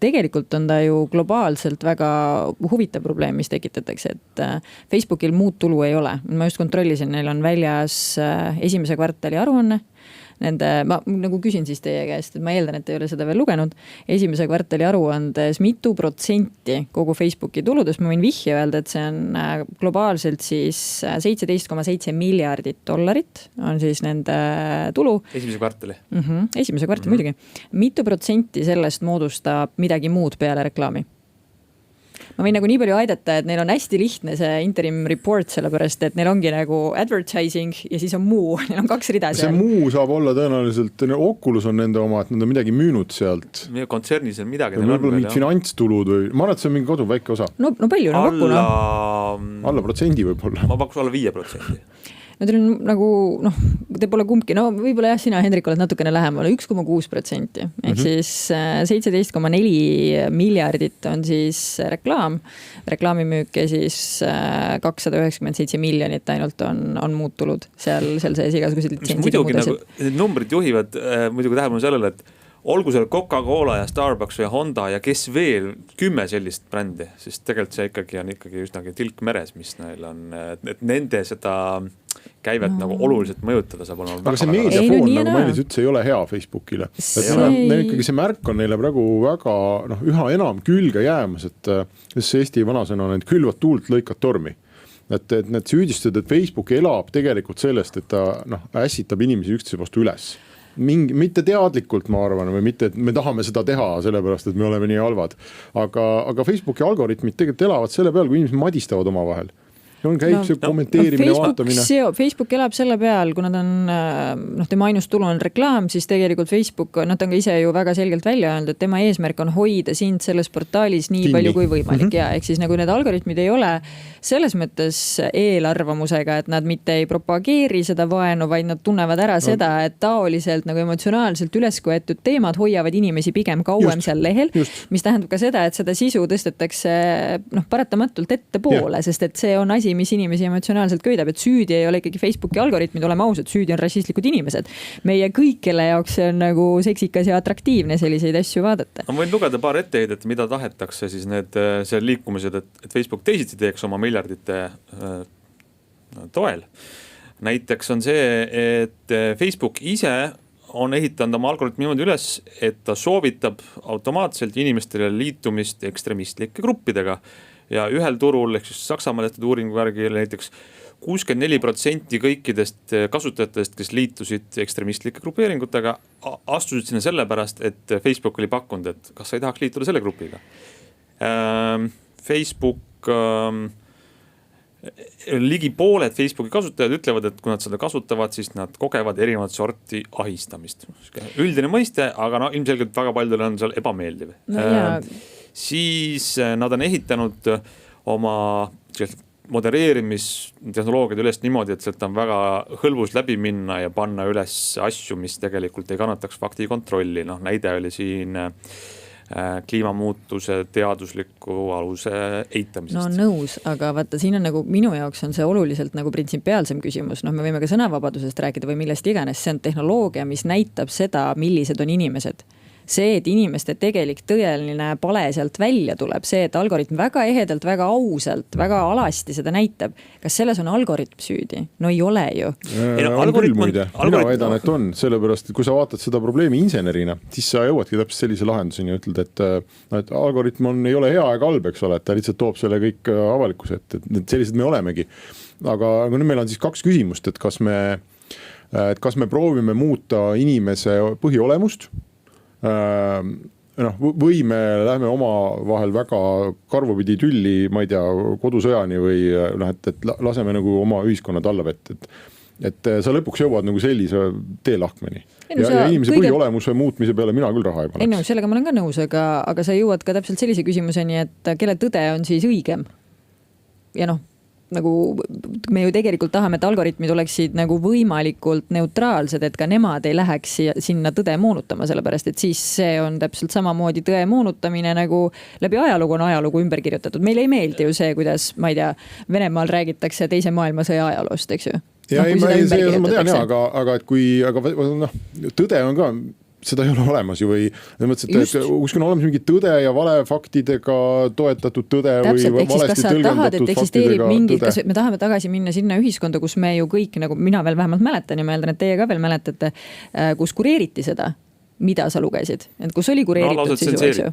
tegelikult on ta ju globaalselt väga huvitav probleem, mis tekitatakse, et Facebookil muud tulu ei ole. Ma just kontrollisin, neil on väljas esimese kvartali aruanne. Ma nagu küsin siis teie käest, et ma eeldan, et ei ole seda veel lugenud. Esimese kvartali aruandes mitu protsenti kogu Facebooki tuludest, ma võin vihje öelda, et see on globaalselt siis $17.7 miljardit on siis nende tulu. Esimese kvartali? Esimese kvartali muidugi. Mitu protsenti sellest moodustab midagi muud peale reklaami? Ma võin nagu nii palju aidata, et neil on hästi lihtne see interim report, sellepärast, et neil ongi nagu advertising ja siis on muu, neil on 2 rida seal. See muu saab olla tõenäoliselt, Oculus on nende oma, et nad on midagi müünud sealt. Kontsernis on midagi. Võib-olla mingid finantstulud või, ma arvan, et see on mingi kodu väike osa. No palju, no kokku. Alla protsendi võib-olla. Ma pakkus alla 5%. No teil on nagu, te pole kumbki, võib-olla jah, sina, Hendrik, oled natukene lähemal, 1,6%. Ehk siis 17.4 miljardit on siis reklaamimüük ja siis 297 miljonit ainult on muud tulud seal sees igasugused litsentsid. Muidugi nagu, need numbrid juhivad muidugi tähelepanu sellele, et olgu seal Coca-Cola ja Starbucks või Honda ja kes veel 10 sellist brändi, sest tegelikult see ikkagi on üsnagi tilk meres, mis neil on, et nende seda käivet nagu oluliselt mõjutada saab olema. Aga see meediafoon, nagu ma ennist ütles, ei ole hea Facebookile. Ikkagi see märk on neile praegu väga üha enam külge jäämas, et Eesti vanasõna on, et külvad tuult, lõikad tormi. Et need süüdistud, et Facebook elab tegelikult sellest, et ta ässitab inimesi üksteise vastu üles. mitte teadlikult, ma arvan, või mitte, et me tahame seda teha, sellepärast, et me oleme nii halvad. Aga Facebooki algoritmid tegelikult elavad selle peal, kui inimesed madistavad omavahel. Käib see kommenteerimine, vaatamine. Facebook elab selle peal, kuna ta on, tema ainus tulu on reklaam, siis tegelikult Facebook, ta on ka ise ju väga selgelt välja öelnud, et tema eesmärk on hoida sind selles portaalis nii palju kui võimalik. Ja ehk siis nagu need algoritmid ei ole selles mõttes eelarvamusega, et nad mitte ei propageeri seda vaenu, vaid nad tunnevad ära seda, et taoliselt nagu emotsionaalselt üles võetud teemad hoiavad inimesi pigem kauem seal lehel, mis tähendab ka seda, et seda sisu tõstetakse paratamatult ettepoole, sest et see on asi, mis inimesi emotsionaalselt köidab, et süüdi ei ole ikkagi Facebooki algoritmid, oleme ausad, süüdi on rassistlikud inimesed. Meie kõik, kelle jaoks see on nagu seksikas ja atraktiivne selliseid asju vaadata. Ma võin lugeda paar etteheidet, mida tahetakse siis need seal liikumised, et Facebook teisiti teeks oma miljardite toel. Näiteks on see, et Facebook ise on ehitanud oma algoritmi niimoodi üles, et ta soovitab automaatselt inimestele liitumist ekstremistlike gruppidega. Ja ühel turul, ehk siis Saksamaal tehtud uuringu järgi näiteks 64% kõikidest kasutajatest, kes liitusid ekstremistlike grupeeringutega, astusid sinna sellepärast, et Facebook oli pakkunud, et kas sa ei tahaks liituda selle grupiga. Facebook, ligi pooled Facebooki kasutajad ütlevad, et kui nad seda kasutavad, siis nad kogevad erinevat sorti ahistamist. Üldine mõiste, aga ilmselgelt väga paljudel on seal ebameeldiv. Siis nad on ehitanud oma modereerimistehnoloogiad üles niimoodi, et sealt on väga hõlbus läbi minna ja panna üles asju, mis tegelikult ei kannataks fakti kontrolli. Näide oli siin kliimamuutuse teadusliku aluse eitamisest. Nõus, aga vaata, siin on nagu minu jaoks on see oluliselt nagu printsipiaalsem küsimus. Me võime ka sõnavabadusest rääkida või millest iganes. See on tehnoloogia, mis näitab seda, millised on inimesed. See, et inimeste tegelik tõeline pale sealt välja tuleb, see, et algoritm väga ehedalt, väga ausalt, väga alasti seda näitab. Kas selles on algoritm süüdi? No ei ole ju. On küll muide. Mina väidan, et on. Sellepärast, et kui sa vaatad seda probleemi insenerina, siis sa jõuadki täpselt sellise lahenduseni ja ütled, et algoritm ei ole hea ega halb, eks ole, et ta lihtsalt toob selle kõik avalikkuse, et sellised me olemegi. Aga nüüd meil on siis kaks küsimust, et kas me proovime muuta inimese põhiolemust, või me lähme oma vahel väga karvupidi tülli, ma ei tea, kodusõjani või et laseme nagu oma ühiskonnad alla vett, et sa lõpuks jõuad nagu sellise teelahkmeni. Ja inimese põhiolemuse muutmise peale mina küll raha ei paneks. Ei, sellega ma olen ka nõus, aga sa jõuad ka täpselt sellise küsimuseni, et kelle tõde on siis õigem. Ja nagu me ju tegelikult tahame, et algoritmid oleksid nagu võimalikult neutraalsed, et ka nemad ei läheks sinna tõde moonutama, sellepärast, et siis see on täpselt samamoodi tõe moonutamine nagu läbi ajalugu on ajalugu ümber kirjutatud. Meil ei meeldi ju see, kuidas, ma ei tea, Venemaal räägitakse teise maailmasõja ajaloost, eks ju? Ja ma tean, aga tõde on ka, seda ei ole olemas ju või mõtlesid, et kuskil on olemas mingi tõde ja valefaktidega toetatud tõde täpselt, või valesti tõlgendatud faktidega tõde. Me tahame tagasi minna sinna ühiskonda, kus me ju kõik, nagu mina veel vähemalt mäletan ja ma eeldan, et teie ka veel mäletate, kus kureeriti seda, mida sa lugesid, et kus oli kureeritud sisu.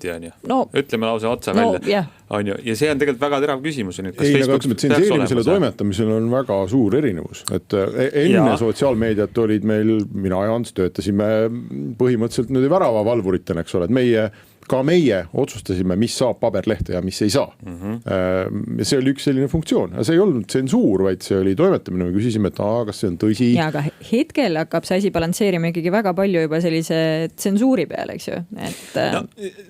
Ütleme lause otsa välja. Ja see on tegelikult väga terav küsimus. Tsenseerimisele toimetamisel on väga suur erinevus. Et enne sotsiaalmeediat olid meil, mina ja Ants töötasime põhimõtteliselt nüüd värava valvuritena, eks ole, et ka meie otsustasime, mis saab paberlehte ja mis ei saa. See oli üks selline funktsioon. See ei olnud tsensuur, vaid see oli toimetamine. Me küsisime, et kas see on tõsi. Ja aga hetkel hakkab see asi balansseerima ikkagi väga palju juba sellise tsensuuri peale, eks ju.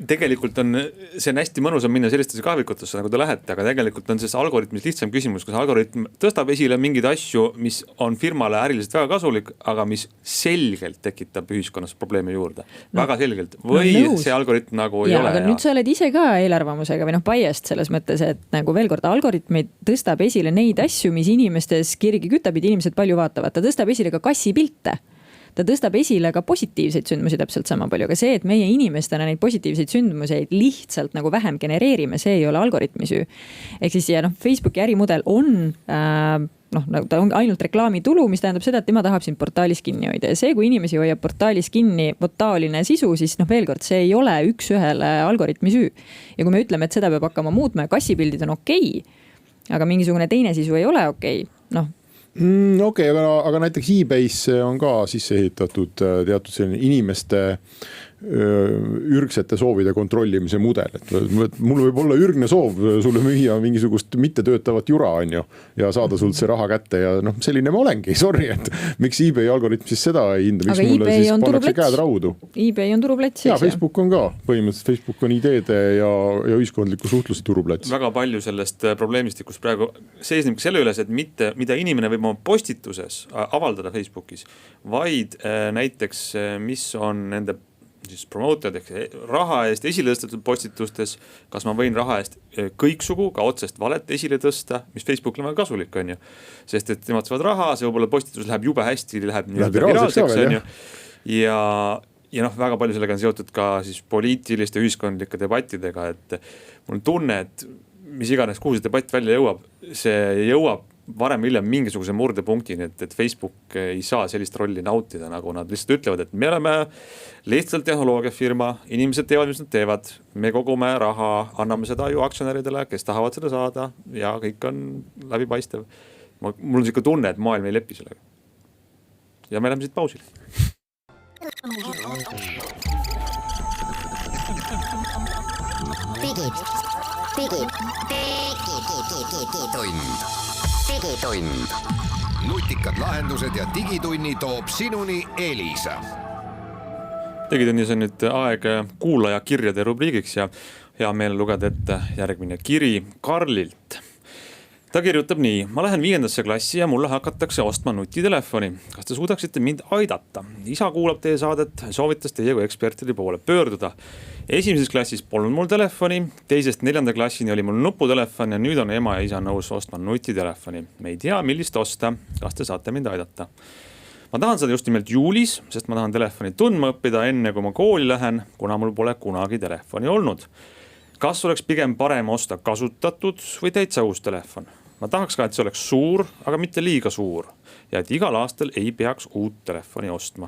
Tegelikult on, see on hästi mõnus on minna sellistesse kahvikutesse, nagu te lähete, aga tegelikult on see algoritmis lihtsam küsimus, kas algoritm tõstab esile mingeid asju, mis on firmale äriliselt väga kasulik, aga mis selgelt tekitab ühiskonnas probleeme juurde. Väga selgelt. Või see algoritm aga nüüd sa oled ise ka eelarvamusega või biased selles mõttes, et nagu veel kord algoritmid tõstab esile neid asju, mis inimestes kirgi kütab, et inimesed palju vaatavad. Ta tõstab esile ka kassipilte. Ta tõstab esile ka positiivseid sündmusi täpselt sama palju, aga see, et meie inimestena neid positiivseid sündmuseid lihtsalt nagu vähem genereerime, see ei ole algoritmi süü. Ehk siis Facebooki ärimudel on ta on ainult reklaamitulu, mis tähendab seda, et tema tahab siin portaalis kinni hoida. Ja see, kui inimesi hoiab portaalis kinni taoline sisu, siis veel kord, see ei ole üks-ühele algoritmi süü. Ja kui me ütleme, et seda peab hakkama muutma ja kassipildid on okei, aga mingisugune teine sisu ei ole okei, Okei, aga näiteks eBay'sse on ka sisse ehitatud teatud selline inimeste ürgsete soovide kontrollimise mudel, et mul võib olla ürgne soov sulle müüa mingisugust mittetöötavat jura, on ju, ja saada sult see raha kätte ja noh, selline ma olengi, sorry, et miks eBay algoritm siis seda ei hinda, miks mulle siis pannakse käed raudu. eBay on turuplats. Ja Facebook on ka, põhimõtteliselt Facebook on ideede ja ühiskondliku suhtluse turuplats. Väga palju sellest probleemistikust praegu seisnebki selle üles, et mitte mida inimene võib oma postituses avaldada Facebookis, vaid näiteks mis on nende siis promoted ehk raha eest esile tõstetud postitustes, kas ma võin raha eest kõiksugu ka otsest valet esile tõsta, mis Facebookil on väga kasulik, on ju. Sest et nemad saavad raha, see võib-olla postitus läheb jube hästi, läheb viraalseks, on ju. Ja väga palju sellega on seotud ka siis poliitiliste ühiskondlike debattidega, et mul on tunne, et mis iganes, kuhu see debatt välja jõuab, see jõuab varem hiljem mingisuguse murdepunktini, et Facebook ei saa sellist rolli nautida, nagu nad lihtsalt ütlevad, et me oleme lihtsalt tehnoloogiafirma, inimesed teevad, mis nad teevad, me kogume raha, anname seda ju aktsionäridele, kes tahavad seda saada ja kõik on läbipaistev. Mul on siuke tunne, et maailm ei lepi sellega. Ja me läheme siit pausile. Digitund. Nutikad lahendused ja digitunni toob sinuni Elisa. Digitunnis on nüüd aeg kuulaja kirjade rubriigiks ja hea meel lugeda ette järgmine kiri Karlilt. Ta kirjutab nii: ma lähen 5. klassi ja mulle hakatakse ostma nutitelefoni. Kas te suudaksite mind aidata? Isa kuulab teie saadet, soovitas teie kui ekspertide poole pöörduda. 1. klassis polnud mul telefoni, 2. 4. klassini oli mul nuputelefon ja nüüd on ema ja isa nõus ostma nutitelefoni. Me ei tea, millist osta. Kas te saate mind aidata? Ma tahan seda just nimelt juulis, sest ma tahan telefoni tundma õppida enne, kui ma kooli lähen, kuna mul pole kunagi telefoni olnud. Kas oleks pigem parem osta kasutatud või täitsa uus telefon? Ma tahaks ka, et see oleks suur, aga mitte liiga suur ja et igal aastal ei peaks uut telefoni ostma.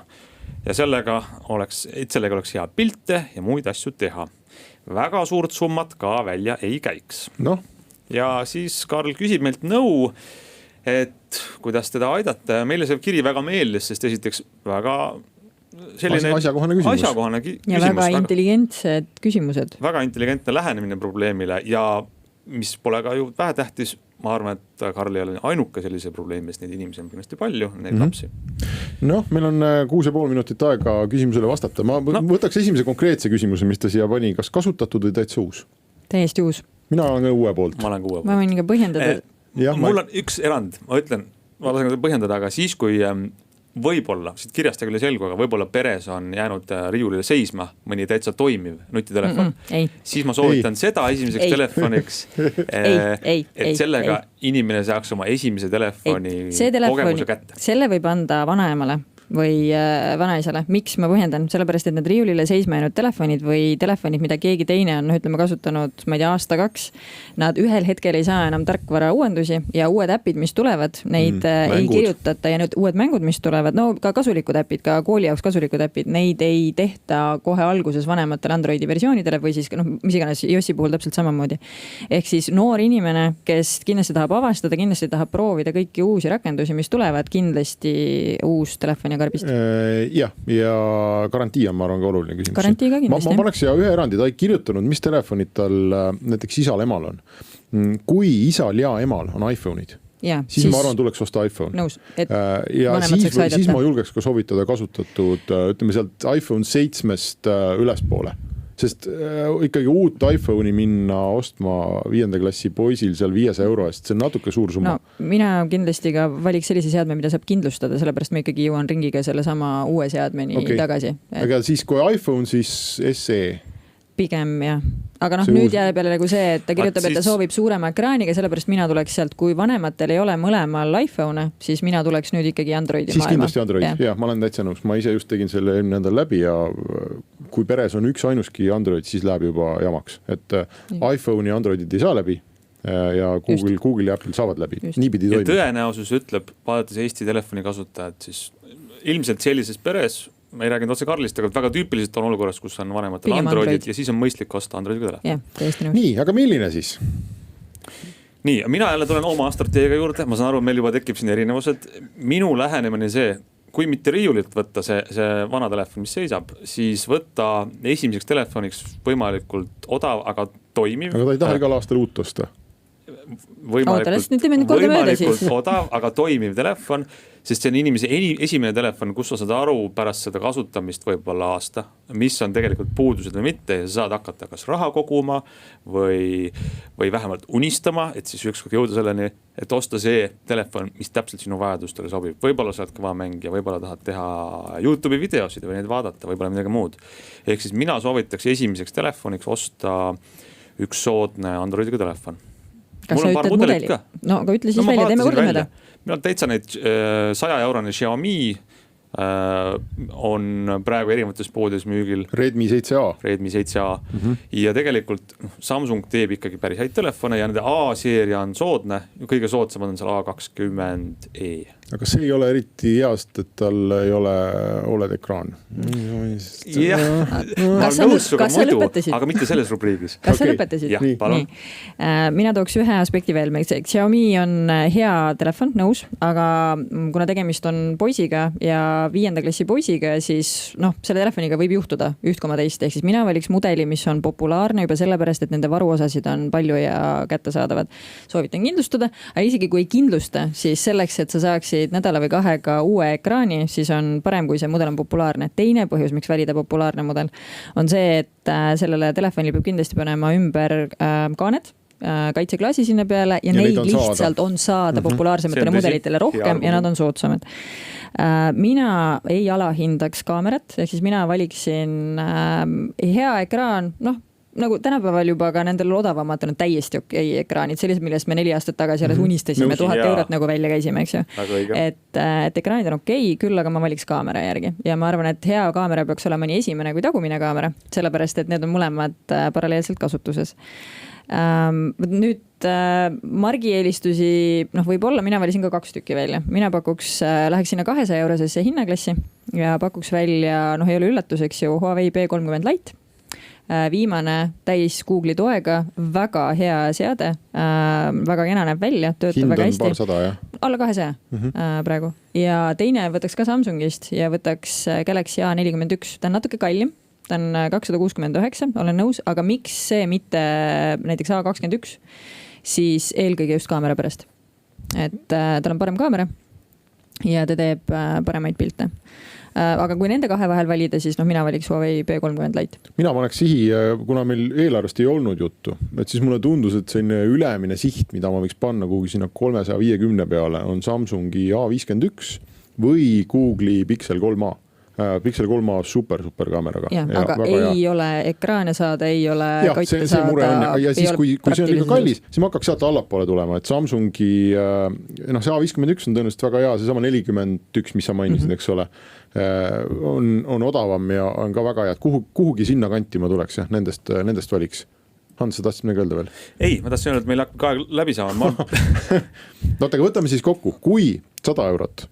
Ja sellega oleks hea pilte ja muid asju teha. Väga suurt summat ka välja ei käiks. No. Ja siis Karl küsib meilt nõu, et kuidas teda aidata. Meile see kiri väga meeldis, sest esiteks väga selline asjakohane küsimus. Ja väga intelligentsed küsimused. Väga intelligentne lähenemine probleemile ja mis pole ka ju vähetähtis. Ma arvan, et Karl ei ole ainuke sellise probleemi, sest neid inimesi on kindlasti palju, neid lapsi. Noh, meil on 6,5 minutit aega küsimusele vastata. Ma võtaks esimese konkreetse küsimuse, mis ta siia pani. Kas kasutatud või täitsa uus? Täiesti uus. Mina olen uue poolt. Ma olen ka uue poolt. Ma võin ka põhjendada. Mul on üks erand, ma lasen ka põhjendada, aga siis kui võib-olla, siit kirjast küll ei selgu, aga võib-olla peres on jäänud riiulile seisma mõni täitsa toimiv nutitelefon, siis ma soovitan seda esimeseks telefoniks, et sellega inimene saaks oma esimese telefoni kogemuse kätte. Selle võib anda vanaemale või vanaisale. Miks ma põhjendan? Sellepärast, et need riiulile seisma jäänud telefonid või telefonid, mida keegi teine on, ütleme, kasutanud, ma ei tea, aasta-2, nad ühel hetkel ei saa enam tarkvara uuendusi ja uued äpid, mis tulevad, neid ei kirjutata ja need uued mängud, mis tulevad, no ka kasulikud äpid, ka kooli jaoks kasulikud äpid, neid ei tehta kohe alguses vanematele Androidi versioonidele või siis, mis iganes iOS-i puhul täpselt samamoodi. Ehk siis noor inimene, kes kindlasti tahab avastada, kindlasti tahab proovida kõiki uusi rakendusi, mis tulevad, kindlasti uus telefoni ja garantii on, ma arvan, ka oluline küsimus. Garantii ka kindlasti. Ma paneks siia ühe erandi, ta ei kirjutanud, mis telefonid tal näiteks isal-emal on. Kui isal ja emal on iPhone'id, siis ma arvan, tuleks osta iPhone. Nõus, et ja siis ma julgeks ka soovitada kasutatud, ütleme sealt iPhone 7-st ülespoole. Sest ikkagi uut iPhone'i minna ostma 5. klassi poisil seal 500 euro eest, see on natuke suur summa. No, mina kindlasti ka valiks sellise seadme, mida saab kindlustada, sellepärast ma ikkagi jõuan ringiga selle sama uue seadmeni tagasi. Aga siis kui iPhone, siis SE? Pigem jah. Aga nüüd jääb jälle nagu see, et ta kirjutab, et ta soovib suurema ekraaniga, sellepärast mina tuleks sealt, kui vanematel ei ole mõlemal iPhone, siis mina tuleks nüüd ikkagi Androidi siis maailma. Siis kindlasti Android, jah, ma olen täitsa nõus. Ma ise just tegin selle eelmine nädal läbi ja kui peres on üks ainuski Android, siis läheb juba jamaks. Et iPhone ja Androidid ei saa läbi ja Google ja Apple saavad läbi. Niipidi toimib. Ja tõenäosus ütleb, vaadates Eesti telefoni kasutajad, siis ilmselt sellises peres, ma ei rääginud otse Karlist, aga väga tüüpiliselt on olukorras, kus on vanematel Androidid ja siis on mõistlik osta Androidi telefon. Nii, aga milline siis? nii, mina jälle tulen oma strateegia juurde, ma saan aru, meil juba tekib siin erinevused. Minu lähenemine see, kui mitte riiulilt võtta see vana telefon, mis seisab, siis võtta esimeseks telefoniks võimalikult odav, aga toimiv. Aga ta ei taha igal aastal uut osta. Võimalikult odav, aga toimiv telefon, sest see on inimese esimene telefon, kus sa saad aru pärast seda kasutamist võib-olla aasta, mis on tegelikult puudused või mitte ja sa saad hakata kas raha koguma või vähemalt unistama, et siis ükskord jõuda selleni, et osta see telefon, mis täpselt sinu vajadustele sobib. Võib-olla sa oled kõva mängija, võib-olla tahad teha YouTube'i videosid või neid vaadata, võib-olla midagi muud. Ehk siis mina soovitaks esimeseks telefoniks osta üks soodne Androidiga telefon. Kas sa ütled mudelit ka? No, aga ütle siis välja, teeme kordamööda. Meil on täitsa neid 100-eurone Xiaomi on praegu erinevates poodides müügil. Redmi 7A. Ja tegelikult Samsung teeb ikkagi päris häid telefone ja nende A-seeria on soodne. Kõige soodsamad on seal A20e. Aga see ei ole eriti heast, et tal ei ole OLED-ekraan. Kas sa lõpetasid? Aga mitte selles rubriigis. Kas sa lõpetasid? Jah, palun. Mina tooks ühe aspekti veel. Xiaomi on hea telefon, nõus, aga kuna tegemist on poisiga ja 5. klassi poisiga, siis selle telefoniga võib juhtuda 1,2. Ehk siis mina valiks mudeli, mis on populaarne juba sellepärast, et nende varuosasid on palju ja kättesaadavad. Soovitan kindlustada, aga isegi kui ei kindlusta, siis selleks, et sa saaksid nädala või 2 uue ekraani, siis on parem, kui see mudel on populaarne. Teine põhjus, miks valida populaarne mudel, on see, et sellele telefonile peab kindlasti panema ümber kaanet, kaitseklaasi sinna peale ja neid lihtsalt on saada populaarsematele mudelitele rohkem ja nad on soodsamad. Mina ei alahindaks kaamerat, ehk siis mina valiksin hea ekraan, nagu tänapäeval juba ka nendel odavamatel on täiesti okei ekraanid, sellised, millest me 4 aastat tagasi alles unistasime, 1000 eurot nagu välja käisime, eks ju. Et ekraanid on okei, küll aga ma valiks kaamera järgi ja ma arvan, et hea kaamera peaks olema nii esimene kui tagumine kaamera, sellepärast, et need on mõlemad paralleelselt kasutuses. Nüüd margi eelistusi, võib-olla mina valisin ka 2 tükki välja. Mina pakuks, läheks sinna 200 eurosesse hinnaklassi ja pakuks välja, ei ole üllatuseks ju, Huawei P30 Lite. Viimane täis Google'i toega, väga hea seade, väga kena näeb välja, töötab väga hästi. Hind on 200, jah? Alla 200 praegu. Ja teine võtaks ka Samsungist ja võtaks Galaxy A41. Ta on natuke kallim, ta on 269, olen nõus, aga miks see mitte näiteks A21, siis eelkõige just kaamera pärast. Et tal on parem kaamera ja ta teeb paremaid pilte. Aga kui nende 2 vahel valida, siis mina valiks Huawei P30 Lite. Mina paneks sihi, kuna meil eelarvest ei olnud juttu, et siis mulle tundus, et selline ülemine siht, mida ma võiks panna kuhugi sinna 350 peale, on Samsungi A51 või Google'i Pixel 3a. Pixel 3a super kaameraga. Aga ei ole ekraane saada, ei ole kaitse saada. Ja siis kui see on liiga kallis, siis ma hakkaks sealt allapoole tulema, et Samsungi, see A51 on tõenäoliselt väga hea, see sama 41, mis sa mainisid, eks ole, on odavam ja on ka väga hea, et kuhugi sinna kanti ma tuleks, jah, nendest valiks. Hans, sa tahtsid midagi öelda veel? Ei, ma tahtsin öelda, et meil hakkab ka läbi saama. Aga võtame siis kokku, kui 100 eurot.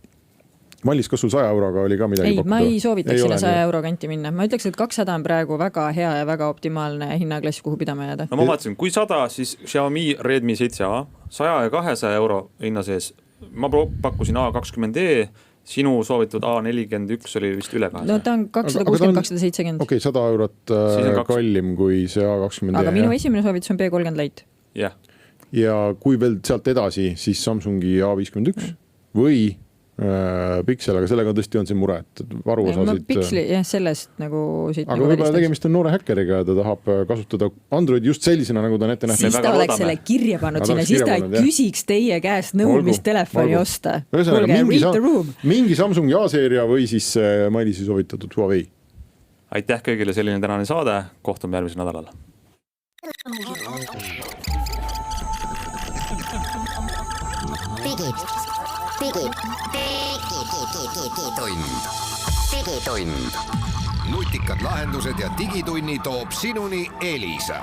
Mallis, kas sul 100 euroga oli ka midagi pakkuda? Ma ei soovitaks sinna 100 euro kanti minna. Ma ütleks, et 200 on praegu väga hea ja väga optimaalne hinnaklass, kuhu pidama jääda. No ma vaatasin, kui 100, siis Xiaomi Redmi 7A, 100 ja 200 euro hinna sees. Ma pakkusin A20e, sinu soovitud A41 oli vist üle 200. No ta on 260-270. Okei, 100 eurot kallim kui see A20e. Aga minu esimene soovitus on P30 Lite. Jah. Ja kui veel sealt edasi, siis Samsungi A51 või Pixel, aga sellega tõesti on see mure, et varuosasid... Pixeli, jah, sellest nagu siit aga nagu võib-olla tegemist on noore häkkeriga ja ta tahab kasutada Android just sellisena, nagu ta ette nähtud. Siis ta oleks selle kirja pannud sinna, siis ta küsiks teie käest nõu, mis telefoni osta. Mingi Samsungi A-seeria või siis Mailisi soovitatud Huawei. Aitäh kõigile, selline tänane saade, kohtume järgmisel nädalal. Digitund. Nutikad lahendused ja digitunni toob sinuni Elisa.